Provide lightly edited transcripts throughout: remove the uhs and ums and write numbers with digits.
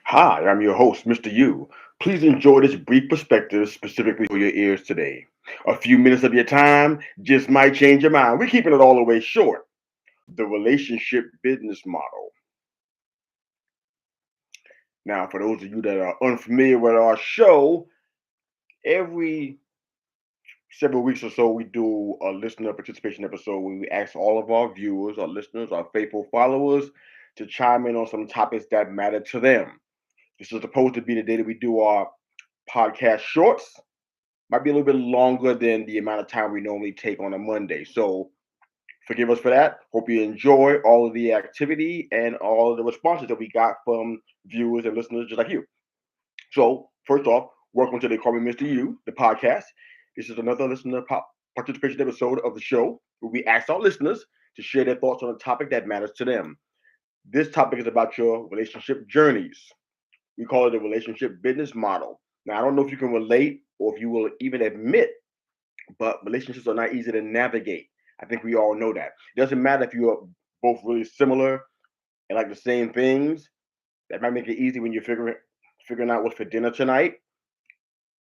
Hi, I'm your host, Mr. U. Please enjoy this brief perspective specifically for your ears today. A few minutes of your time just might change your mind. We're keeping it all the way short. The relationship business model. Now, for those of you that are unfamiliar with our show, every several weeks or so, we do a listener participation episode where we ask all of our viewers, our listeners, our faithful followers to chime in on some topics that matter to them. This is supposed to be the day that we do our podcast shorts. Might be a little bit longer than the amount of time we normally take on a Monday. So forgive us for that. Hope you enjoy all of the activity and all of the responses that we got from viewers and listeners just like you. So first off, welcome to the Call Me Mr. U, the podcast. This is another listener participation episode of the show where we ask our listeners to share their thoughts on a topic that matters to them. This topic is about your relationship journeys. We call it a relationship business model. Now, I don't know if you can relate or if you will even admit, but relationships are not easy to navigate. I think we all know that. It doesn't matter if you are both really similar and like the same things. That might make it easy when you're figuring out what's for dinner tonight.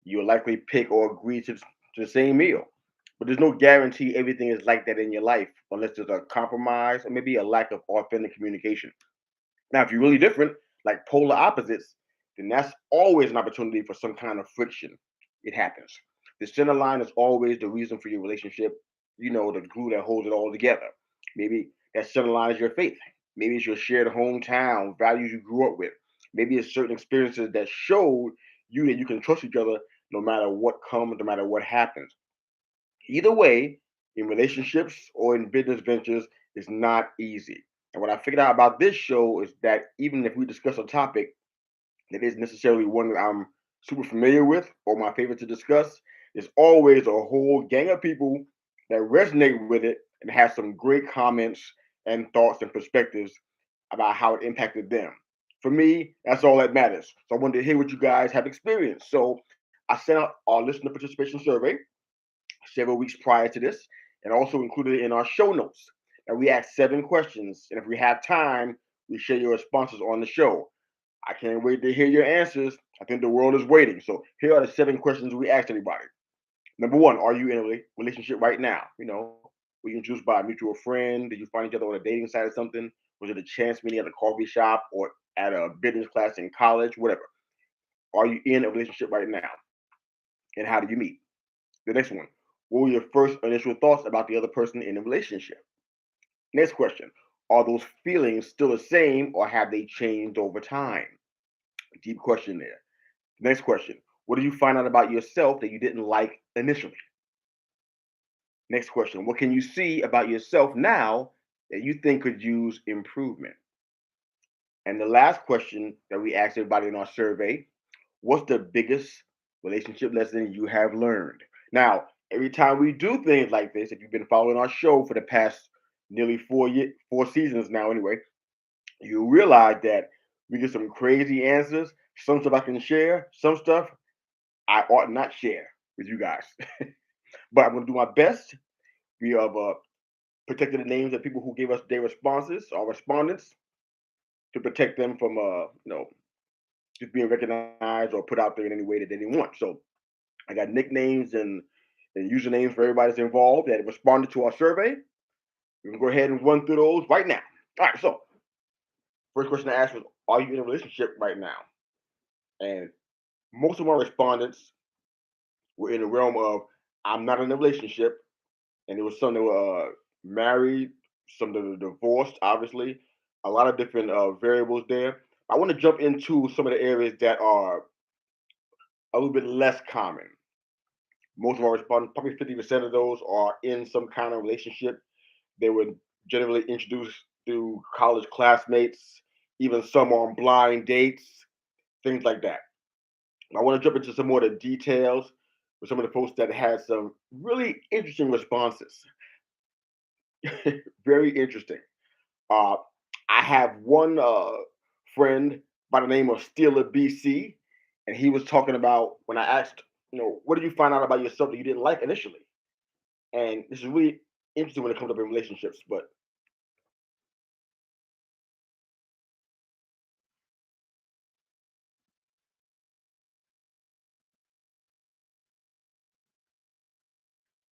You'll likely pick or agree to the same meal. But there's no guarantee everything is like that in your life unless there's a compromise or maybe a lack of authentic communication. Now, if you're really different, like polar opposites, then that's always an opportunity for some kind of friction. It happens. The center line is always the reason for your relationship, the glue that holds it all together. Maybe that center line is your faith. Maybe it's your shared hometown, values you grew up with. Maybe it's certain experiences that showed you that you can trust each other no matter what comes, no matter what happens. Either way, in relationships or in business ventures, it's not easy. And what I figured out about this show is that even if we discuss a topic that isn't necessarily one that I'm super familiar with or my favorite to discuss, there's always a whole gang of people that resonate with it and have some great comments and thoughts and perspectives about how it impacted them. For me, that's all that matters. So I wanted to hear what you guys have experienced. So I sent out our listener participation survey several weeks prior to this, and also included it in our show notes. And we asked 7 questions, and if we have time, we share your responses on the show. I can't wait to hear your answers. I think the world is waiting. So here are the 7 questions we asked everybody. Number one, are you in a relationship right now? Were you introduced by a mutual friend? Did you find each other on a dating site or something? Was it a chance meeting at a coffee shop or at a business class in college? Whatever. Are you in a relationship right now? And how did you meet? The next one, what were your first initial thoughts about the other person in the relationship? Next question, are those feelings still the same or have they changed over time? Deep question there. Next question, what did you find out about yourself that you didn't like initially? Next question, what can you see about yourself now that you think could use improvement? And the last question that we asked everybody in our survey, what's the biggest relationship lesson you have learned? Now, every time we do things like this, if you've been following our show for the past nearly 4 seasons now, anyway, you realize that we get some crazy answers. Some stuff I can share, some stuff I ought not share with you guys. But I'm going to do my best. We have protected the names of people who gave us their responses, our respondents, to protect them from, just being recognized or put out there in any way that they didn't want. So I got nicknames and usernames for everybody that's involved that responded to our survey. We can go ahead and run through those right now. All right, so first question I asked was, are you in a relationship right now? And most of our respondents were in the realm of, I'm not in a relationship. And there was some that were married, some that were divorced, obviously. A lot of different variables there. I want to jump into some of the areas that are a little bit less common. Most of our respondents, probably 50% of those, are in some kind of relationship. They were generally introduced through college classmates, even some on blind dates, things like that. I want to jump into some more of the details with some of the folks that had some really interesting responses. Very interesting. Uh, I have one friend by the name of Steeler BC, and he was talking about when I asked, what did you find out about yourself that you didn't like initially? And this is really interesting when it comes up in relationships. But